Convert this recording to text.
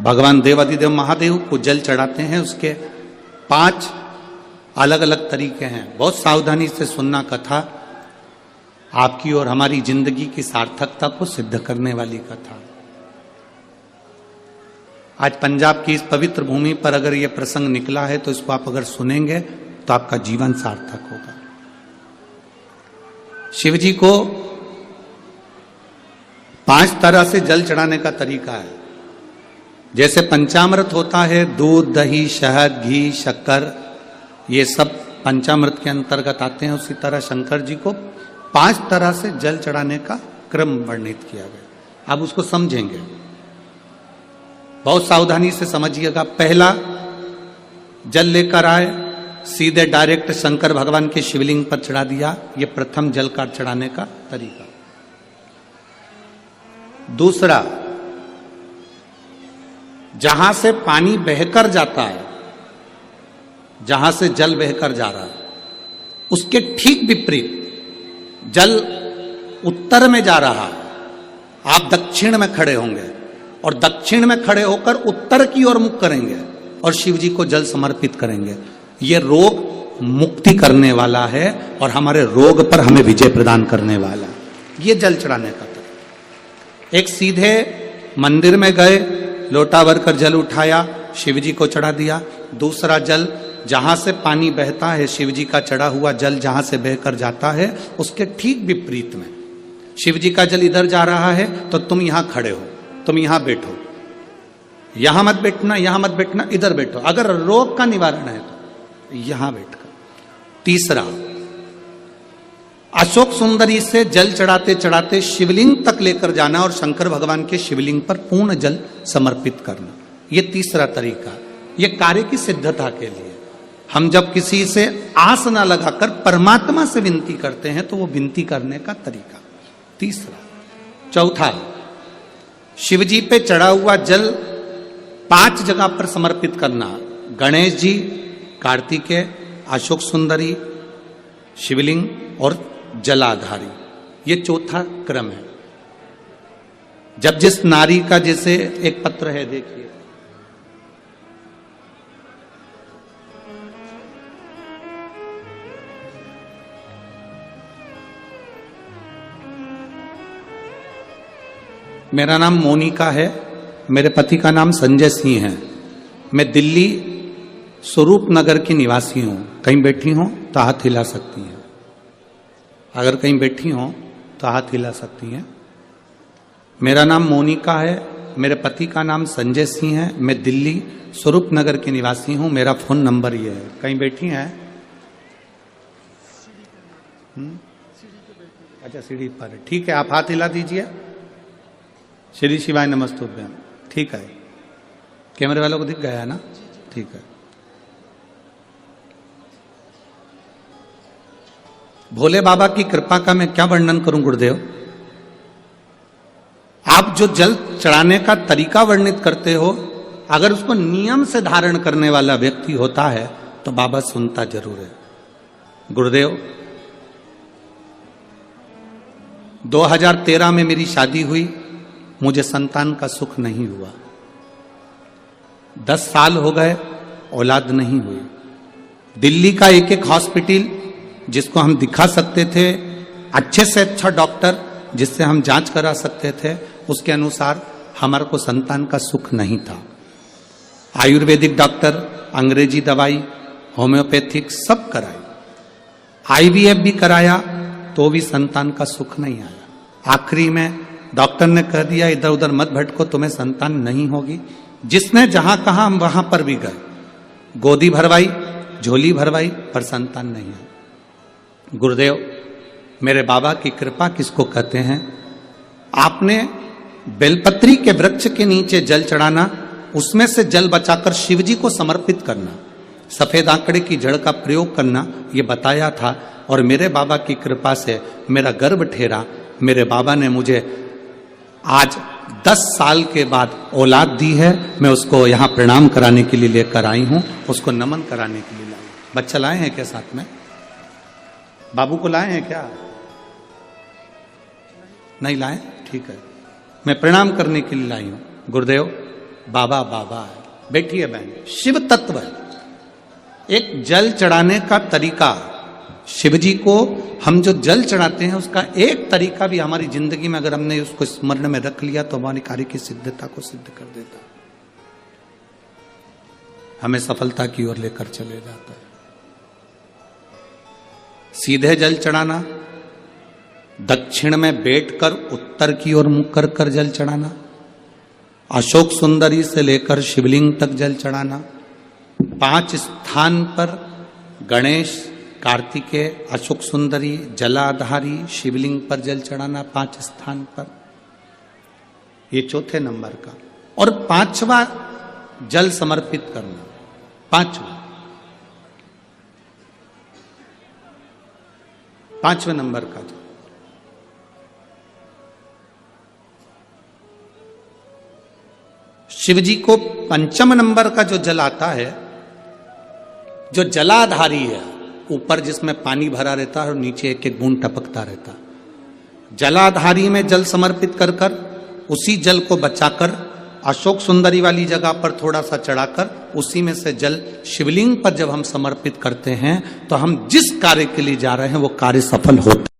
भगवान देवाधिदेव महादेव को जल चढ़ाते हैं, उसके 5 अलग अलग तरीके हैं। बहुत सावधानी से सुनना कथा, आपकी और हमारी जिंदगी की सार्थकता को सिद्ध करने वाली कथा। आज पंजाब की इस पवित्र भूमि पर अगर यह प्रसंग निकला है तो इसको आप अगर सुनेंगे तो आपका जीवन सार्थक होगा। शिव जी को 5 तरह से जल चढ़ाने का तरीका है। जैसे पंचामृत होता है, दूध, दही, शहद, घी, शक्कर, ये सब पंचामृत के अंतर्गत आते हैं, उसी तरह शंकर जी को 5 तरह से जल चढ़ाने का क्रम वर्णित किया गया। अब उसको समझेंगे, बहुत सावधानी से समझिएगा। पहला, जल लेकर आए, सीधे डायरेक्ट शंकर भगवान के शिवलिंग पर चढ़ा दिया। यह प्रथम जल का चढ़ाने का तरीका। दूसरा, जहां से पानी बहकर जाता है, जहां से जल बहकर जा रहा है, उसके ठीक विपरीत जल उत्तर में जा रहा है, आप दक्षिण में खड़े होंगे और दक्षिण में खड़े होकर उत्तर की ओर मुख करेंगे और शिव जी को जल समर्पित करेंगे। यह रोग मुक्ति करने वाला है और हमारे रोग पर हमें विजय प्रदान करने वाला है। यह जल चढ़ाने का तरीका। एक, सीधे मंदिर में गए, लोटा भरकर जल उठाया, शिव जी को चढ़ा दिया। दूसरा, जल जहां से पानी बहता है, शिव जी का चढ़ा हुआ जल जहां से बहकर जाता है, उसके ठीक विपरीत में शिव जी का जल इधर जा रहा है तो तुम यहां खड़े हो, तुम यहां बैठो, यहां मत बैठना, यहां मत बैठना, इधर बैठो। अगर रोग का निवारण है तो यहां बैठकर। तीसरा, अशोक सुंदरी से जल चढ़ाते चढ़ाते शिवलिंग तक लेकर जाना और शंकर भगवान के शिवलिंग पर पूर्ण जल समर्पित करना। यह तीसरा तरीका। यह कार्य की सिद्धता के लिए। हम जब किसी से आस न लगाकर परमात्मा से विनती करते हैं तो वो विनती करने का तरीका। तीसरा। चौथा, शिव जी पे चढ़ा हुआ जल 5 जगह पर समर्पित करना। गणेश जी, कार्तिकेय, अशोक सुंदरी, शिवलिंग और जलाधारी। ये चौथा क्रम है। जब जिस नारी का, जैसे एक पत्र है, देखिए, मेरा नाम मोनिका है, मेरे पति का नाम संजय सिंह है। मैं दिल्ली स्वरूप नगर की निवासी हूं। कहीं बैठी हो तो हाथ हिला सकती हैं। अगर कहीं बैठी हो तो हाथ हिला सकती हैं। मेरा नाम मोनिका है, मेरे पति का नाम संजय सिंह है। मैं दिल्ली स्वरूप नगर की निवासी हूं। मेरा फोन नंबर ये है। कहीं बैठी हैं? अच्छा, सीढ़ी पर है। ठीक है, आप हाथ हिला दीजिए। श्री शिवाय नमस्तुभ्यम। ठीक है, कैमरे वालों को दिख गया है ना? ठीक है। भोले बाबा की कृपा का मैं क्या वर्णन करूं गुरुदेव। आप जो जल चढ़ाने का तरीका वर्णित करते हो, अगर उसको नियम से धारण करने वाला व्यक्ति होता है तो बाबा सुनता जरूर है। गुरुदेव, 2013 में मेरी शादी हुई, मुझे संतान का सुख नहीं हुआ। 10 साल हो गए, औलाद नहीं हुई। दिल्ली का एक हॉस्पिटल जिसको हम दिखा सकते थे, अच्छे से अच्छा डॉक्टर जिससे हम जांच करा सकते थे, उसके अनुसार हमारे को संतान का सुख नहीं था। आयुर्वेदिक डॉक्टर, अंग्रेजी दवाई, होम्योपैथिक सब कराई, IVF भी कराया तो भी संतान का सुख नहीं आया। आखिरी में डॉक्टर ने कह दिया, इधर उधर मत भटको, तुम्हें संतान नहीं होगी। जिसने जहां कहा हम वहां पर भी गए, गोदी भरवाई, झोली भरवाई, पर संतान नहीं है। गुरुदेव, मेरे बाबा की कृपा किसको कहते हैं? आपने बेलपत्री के वृक्ष के नीचे जल चढ़ाना, उसमें से जल बचाकर शिव जी को समर्पित करना, सफेद आंकड़े की जड़ का प्रयोग करना, ये बताया था। और मेरे बाबा की कृपा से मेरा गर्भ ठहरा। मेरे बाबा ने मुझे आज 10 साल के बाद औलाद दी है। मैं उसको यहाँ प्रणाम कराने के लिए लेकर आई हूँ, उसको नमन कराने के लिए लाई। बच्चा लाए हैं क्या साथ में? बाबू को लाए हैं क्या? नहीं लाए? ठीक है, मैं प्रणाम करने के लिए लाई हूँ। गुरुदेव, बाबा बाबा है। बैठिए बहन, शिव तत्व है। एक जल चढ़ाने का तरीका, शिव जी को हम जो जल चढ़ाते हैं उसका एक तरीका भी हमारी जिंदगी में अगर हमने उसको स्मरण में रख लिया तो हमारी कार्य की सिद्धता को सिद्ध कर देता है, हमें सफलता की ओर लेकर चले जाता है। सीधे जल चढ़ाना, दक्षिण में बैठकर उत्तर की ओर मुख कर कर जल चढ़ाना, अशोक सुंदरी से लेकर शिवलिंग तक जल चढ़ाना, 5 स्थान पर गणेश, कार्तिकेय, अशोक सुंदरी, जलाधारी, शिवलिंग पर जल चढ़ाना 5 स्थान पर, ये चौथे नंबर का। और 5वां जल समर्पित करना, 5वें नंबर का जल। शिव जी को 5वें नंबर का जो जल आता है, जो जलाधारी है, ऊपर जिसमें पानी भरा रहता है और नीचे एक एक बूंद टपकता रहता, जलाधारी में जल समर्पित कर कर उसी जल को बचाकर अशोक सुंदरी वाली जगह पर थोड़ा सा चढ़ाकर उसी में से जल शिवलिंग पर जब हम समर्पित करते हैं तो हम जिस कार्य के लिए जा रहे हैं वो कार्य सफल होता है।